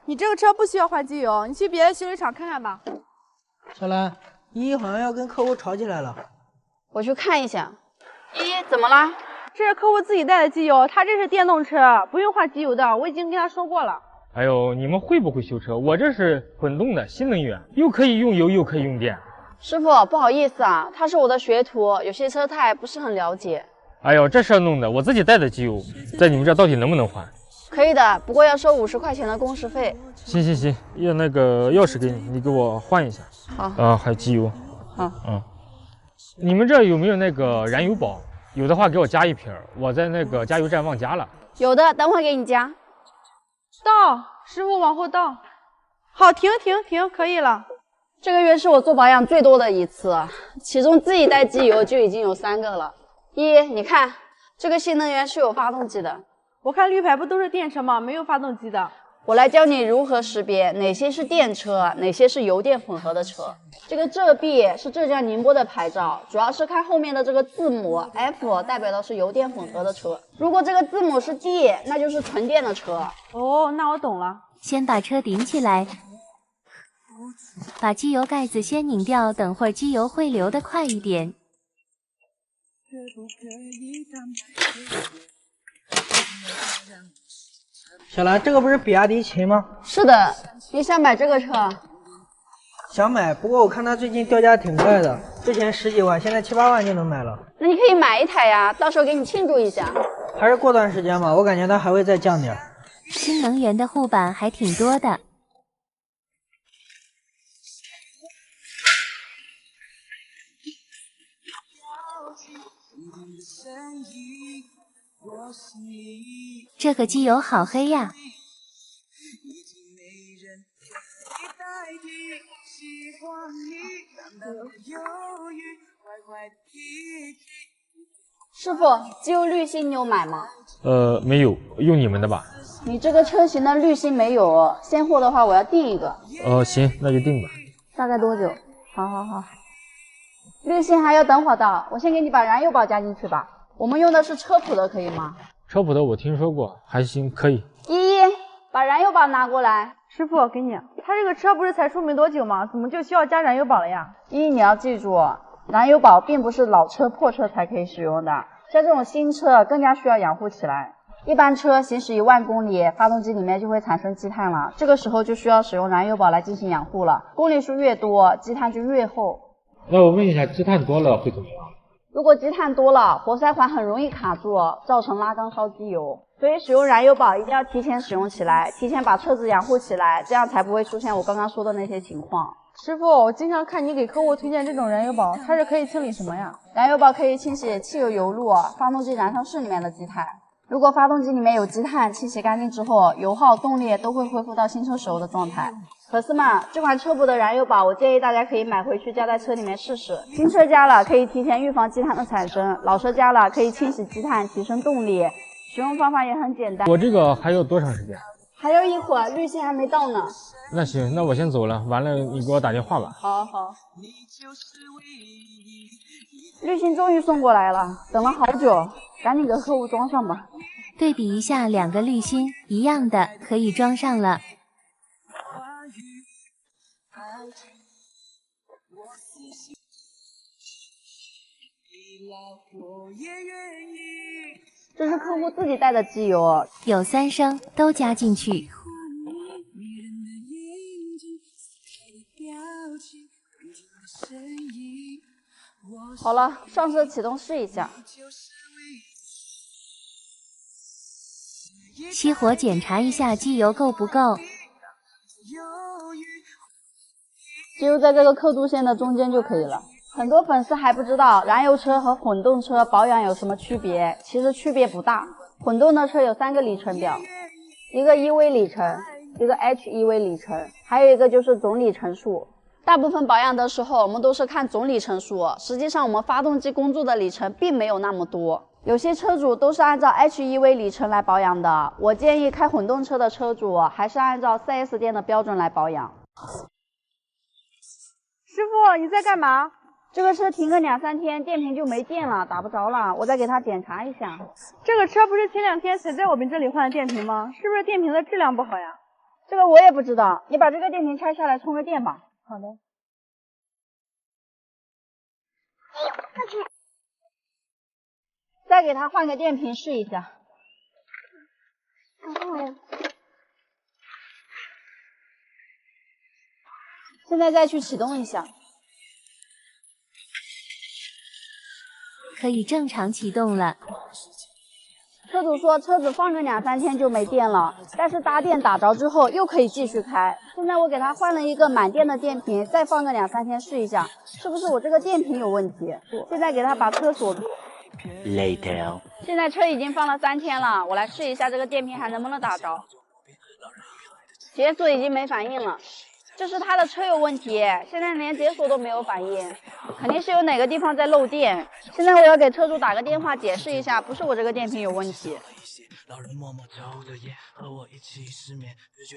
你这个车不需要换机油，你去别的修理厂看看吧。小兰，依依好像要跟客户吵起来了。我去看一下。依依，怎么了？这是客户自己带的机油，他这是电动车，不用换机油的，我已经跟他说过了。哎呦，你们会不会修车？我这是混动的新能源，又可以用油又可以用电。师傅，不好意思啊，他是我的学徒，有些车他也不是很了解。哎呦，这事儿弄的，我自己带的机油，在你们这到底能不能换？可以的，不过要收50块钱的工时费。行，要那个钥匙给你，你给我换一下。好。还有机油。好。你们这有没有那个燃油宝？有的话给我加一瓶，我在那个加油站忘加了。有的，等会儿给你加。倒，师傅往后倒。好，停，可以了。这个月是我做保养最多的一次，其中自己带机油就已经有3个了。依依，你看，这个新能源是有发动机的。我看绿牌不都是电车吗？没有发动机的。我来教你如何识别哪些是电车，哪些是油电混合的车。这个浙 B 是浙江宁波的牌照，主要是看后面的这个字母 F 代表的是油电混合的车。如果这个字母是 D， 那就是纯电的车。哦，那我懂了。先把车顶起来，把机油盖子先拧掉，等会儿机油会流得快一点。小兰，这个不是比亚迪秦吗？是的，你想买这个车？想买，不过我看它最近掉价挺快的，之前10几万，现在7、8万就能买了。那你可以买一台呀，到时候给你庆祝一下。还是过段时间吧，我感觉它还会再降点。新能源的护板还挺多的。这个机油好黑呀！师傅，机油滤芯你有买吗？没有，用你们的吧。你这个车型的滤芯没有，现货的话我要订一个。行，那就定吧。大概多久？好。滤芯还要等会儿到，我先给你把燃油宝加进去吧。我们用的是车普的，可以吗？车普的我听说过，还行，可以。依依，把燃油宝拿过来。师傅，给你。他这个车不是才出没多久吗？怎么就需要加燃油宝了呀？依依，你要记住，燃油宝并不是老车破车才可以使用的，像这种新车更加需要养护起来。一般车行驶1万公里，发动机里面就会产生积碳了，这个时候就需要使用燃油宝来进行养护了。公里数越多，积碳就越厚。那我问一下，积碳多了会怎么样？如果积碳多了，活塞环很容易卡住，造成拉缸烧机油。所以使用燃油宝一定要提前使用起来，提前把车子养护起来，这样才不会出现我刚刚说的那些情况。师傅，我经常看你给客户推荐这种燃油宝，它是可以清理什么呀？燃油宝可以清洗汽油油路、发动机燃烧室里面的积碳。如果发动机里面有积碳，清洗干净之后，油耗、动力都会恢复到新车时候的状态。可是嘛，这款车补的燃油宝，我建议大家可以买回去加在车里面试试。新车加了可以提前预防积碳的产生，老车加了可以清洗积碳，提升动力。使用方法也很简单。我这个还要多长时间？还有一会儿，滤芯还没到呢。那行，那我先走了，完了你给我打电话吧。好。滤芯终于送过来了，等了好久，赶紧给客户装上吧。对比一下2个滤芯，一样的可以装上了。这是客户自己带的机油，有3升，都加进去。好了，上车启动试一下。熄火检查一下机油够不够。机油在这个刻度线的中间就可以了。很多粉丝还不知道燃油车和混动车保养有什么区别，其实区别不大。混动的车有3个里程表，一个 EV 里程，一个 HEV 里程，还有一个就是总里程数。大部分保养的时候我们都是看总里程数，实际上我们发动机工作的里程并没有那么多。有些车主都是按照 HEV 里程来保养的，我建议开混动车的车主还是按照 4S 店的标准来保养。师傅，你在干嘛？这个车停个2、3天，电瓶就没电了，打不着了，我再给它检查一下。这个车不是前2天才在我们这里换的电瓶吗？是不是电瓶的质量不好呀？这个我也不知道，你把这个电瓶拆下来充个电吧。好的。再给它换个电瓶试一下。现在再去启动一下。可以正常启动了。车主说车子放个2、3天就没电了，但是搭电打着之后又可以继续开。现在我给他换了一个满电的电瓶，再放个2、3天试一下，是不是我这个电瓶有问题？现在给他把车锁住。Later。现在车已经放了3天了，我来试一下这个电瓶还能不能打着。解锁已经没反应了，这是他的车有问题，现在连解锁都没有反应，肯定是有哪个地方在漏电。现在我要给车主打个电话解释一下，不是我这个电瓶有问题。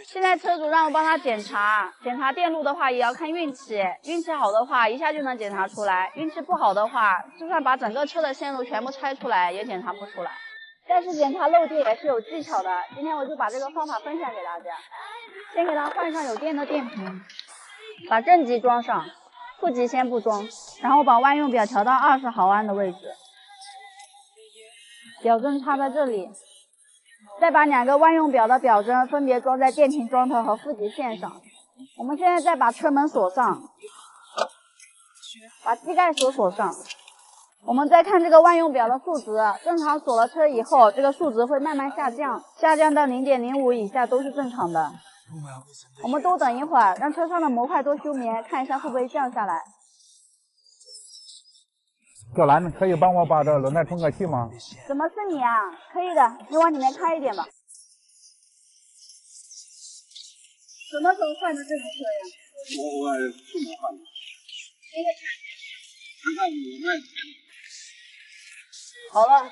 现在车主让我帮他检查电路的话，也要看运气，运气好的话一下就能检查出来，运气不好的话，就算把整个车的线路全部拆出来也检查不出来。但是检查漏电也是有技巧的，今天我就把这个方法分享给大家。先给它换上有电的电瓶，把正极装上，负极先不装，然后把万用表调到20毫安的位置，表针插在这里，再把2个万用表的表针分别装在电瓶桩头和负极线上。我们现在再把车门锁上，把机盖锁上。我们再看这个万用表的数值，正常锁了车以后，这个数值会慢慢下降，下降到 0.05 以下都是正常的。我们多等一会儿，让车上的模块多休眠，看一下会不会降下来。小兰，可以帮我把这轮胎充个气吗？怎么是你啊？可以的，你往里面开一点吧。什么时候换的这个车呀？我去年换的。好了，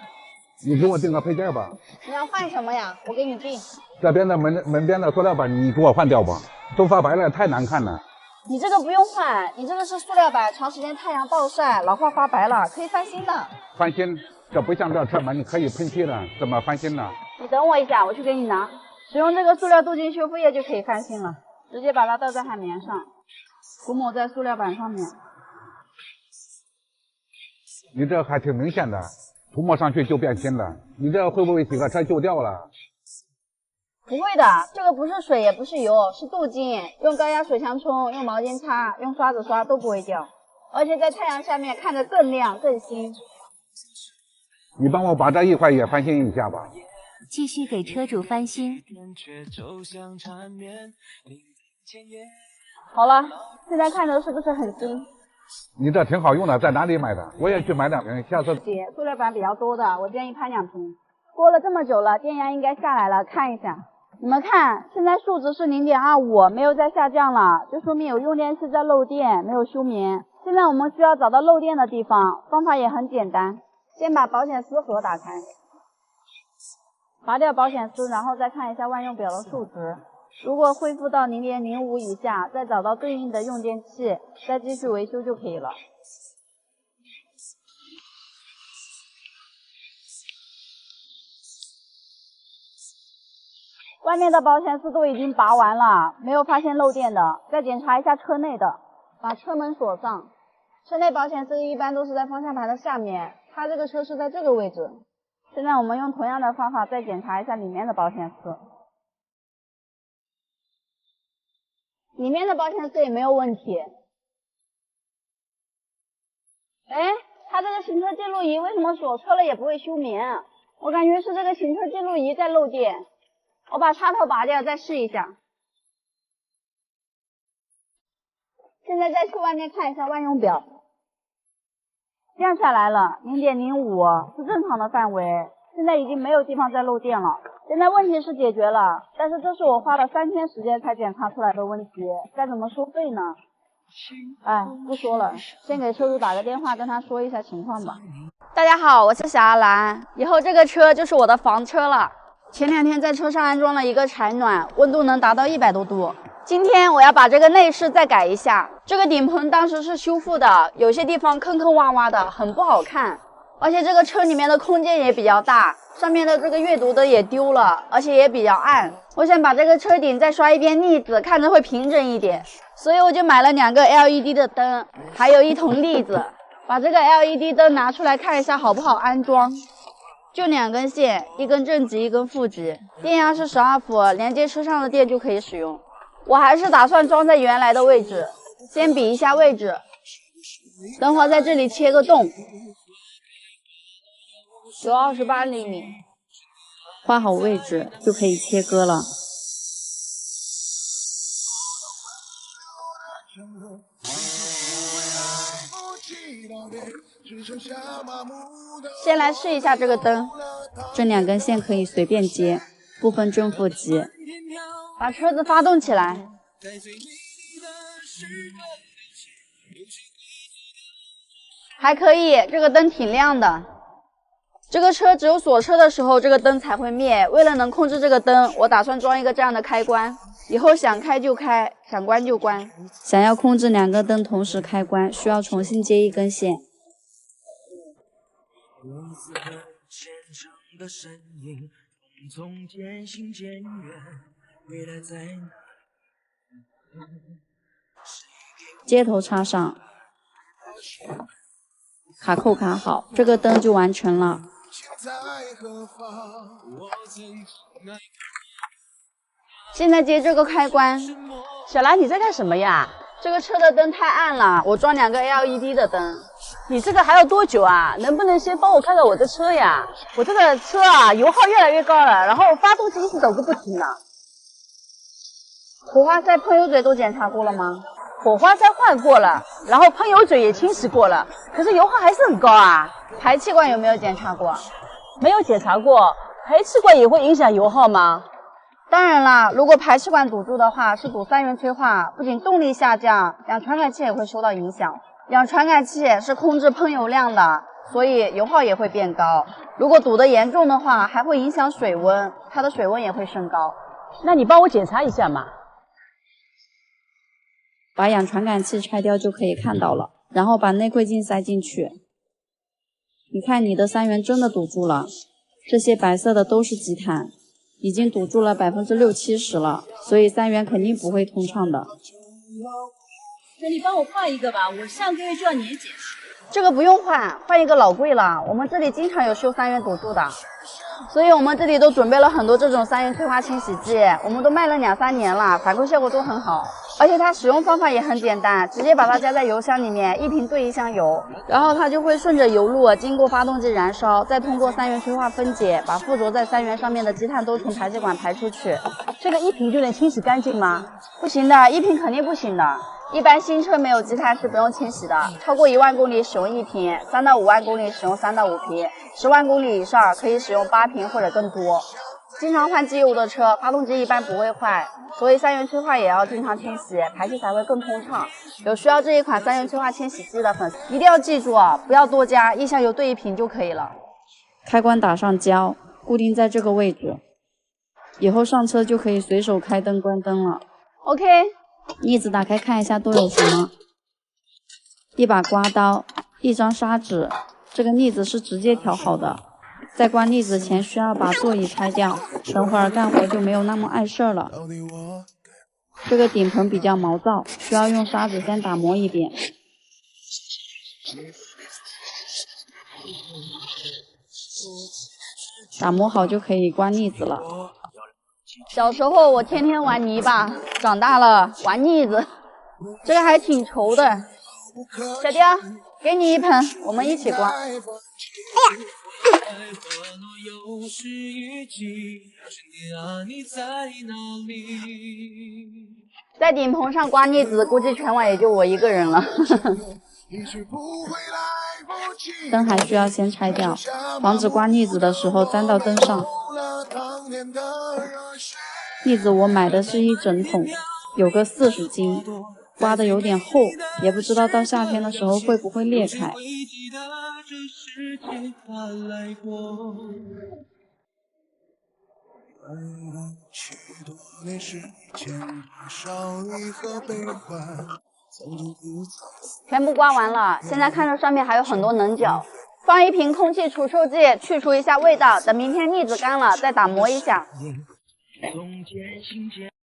你给我订个配件吧。你要换什么呀？我给你订。这边的门边的塑料板你给我换掉吧，都发白了，太难看了。你这个不用换，你这个是塑料板，长时间太阳暴晒，老化发白了，可以翻新的。翻新？这不像这车门可以喷漆的，怎么翻新呢？你等我一下，我去给你拿。使用这个塑料镀金修复液就可以翻新了，直接把它倒在海绵上，涂抹在塑料板上面。你这还挺明显的，涂抹上去就变新了。你这会不会洗个车就掉了？不会的，这个不是水也不是油，是镀金，用高压水枪冲，用毛巾擦，用刷子刷都不会掉，而且在太阳下面看着更亮更新。你帮我把这一块也翻新一下吧。继续给车主翻新。好了，现在看着是不是很新？你这挺好用的，在哪里买的？我也去买2瓶，下次。塑料板比较多的，我建议拍2瓶。过了这么久了，电压应该下来了，看一下。你们看，现在数值是 0.25， 没有再下降了，就说明有用电器在漏电，没有休眠。现在我们需要找到漏电的地方，方法也很简单，先把保险丝盒打开，拔掉保险丝，然后再看一下万用表的数值。如果恢复到 0.05 以下，再找到对应的用电器，再继续维修就可以了。外面的保险丝都已经拔完了，没有发现漏电的。再检查一下车内的，把车门锁上。车内保险丝一般都是在方向盘的下面，它这个车是在这个位置。现在我们用同样的方法再检查一下里面的保险丝。里面的保险丝也没有问题。哎，它这个行车记录仪为什么锁车了也不会休眠？我感觉是这个行车记录仪在漏电。我把插头拔掉，再试一下。现在再去外面看一下万用表，降下来了 0.05 是正常的范围，现在已经没有地方再漏电了。现在问题是解决了，但是这是我花了3天时间才检查出来的问题，该怎么收费呢？哎，不说了，先给车主打个电话，跟他说一下情况吧。大家好，我是小阿兰，以后这个车就是我的房车了。前2天在车上安装了一个柴暖，温度能达到100多度。今天我要把这个内饰再改一下，这个顶棚当时是修复的，有些地方坑坑洼洼的，很不好看。而且这个车里面的空间也比较大，上面的这个阅读灯也丢了，而且也比较暗。我想把这个车顶再刷一遍腻子，看着会平整一点，所以我就买了2个 LED 的灯，还有一桶腻子。把这个 LED 灯拿出来看一下好不好安装。就2根线，一根正极，一根负极，电压是12伏，连接车上的电就可以使用。我还是打算装在原来的位置，先比一下位置，等会儿在这里切个洞，有28厘米，画好位置就可以切割了。先来试一下这个灯，这2根线可以随便接，不分正负极。把车子发动起来，还可以，这个灯挺亮的。这个车只有锁车的时候，这个灯才会灭。为了能控制这个灯，我打算装一个这样的开关，以后想开就开，想关就关。想要控制2个灯同时开关，需要重新接一根线。接头插上，卡扣卡好，这个灯就完成了。现在接这个开关。小兰，你在干什么呀？这个车的灯太暗了，我装2个 LED 的灯。你这个还要多久啊？能不能先帮我看看我的车呀？我这个车啊，油耗越来越高了，然后发动机一直抖个不停的。火花塞、喷油嘴都检查过了吗？火花塞换过了，然后喷油嘴也清洗过了，可是油耗还是很高啊。排气管有没有检查过？没有检查过。排气管也会影响油耗吗？当然啦，如果排气管堵住的话，是堵3元催化，不仅动力下降，氧传感器也会受到影响。氧传感器是控制喷油量的，所以油耗也会变高。如果堵得严重的话，还会影响水温，它的水温也会升高。那你帮我检查一下嘛。把氧传感器拆掉就可以看到了，然后把内窥镜塞进去。你看你的3元真的堵住了，这些白色的都是积碳，已经堵住了60%-70%了，所以3元肯定不会通畅的。那你帮我换一个吧，我上个月就要年检。这个不用换，换一个老贵了。我们这里经常有修3元堵住的，所以我们这里都准备了很多这种3元催化清洗剂，我们都卖了2-3年了，反馈效果都很好。而且它使用方法也很简单，直接把它加在油箱里面，1瓶兑1箱油，然后它就会顺着油路经过发动机燃烧，再通过3元催化分解，把附着在3元上面的积碳都从排气管排出去。这个1瓶就能清洗干净吗？不行的，1瓶肯定不行的。一般新车没有积碳是不用清洗的，超过1万公里使用1瓶，3到5万公里使用3到5瓶，10万公里以上可以使用8瓶或者更多。经常换机油的车，发动机一般不会坏，所以3元催化也要经常清洗，排气才会更通畅。有需要这一款3元催化清洗剂的粉丝，一定要记住啊，不要多加，1箱油兑1瓶就可以了。开关打上胶，固定在这个位置，以后上车就可以随手开灯关灯了。OK， 腻子打开看一下都有什么：一把刮刀，一张砂纸，这个腻子是直接调好的。在关腻子前需要把座椅拆掉，等会儿干活就没有那么碍事儿了。这个顶棚比较毛躁，需要用砂纸先打磨一遍。打磨好就可以关腻子了。小时候我天天玩泥巴，长大了玩腻子，这个还挺稠的。小雕，给你一盆，我们一起刮。哎呀！在顶棚上刮腻子，估计全晚也就我一个人了。灯还需要先拆掉，防止刮腻子的时候粘到灯上。腻子我买的是一整桶，有个40斤，刮的有点厚，也不知道到夏天的时候会不会裂开。全部刮完了，现在看着上面还有很多棱角，放一瓶空气除臭剂，去除一下味道。等明天腻子干了，再打磨一下。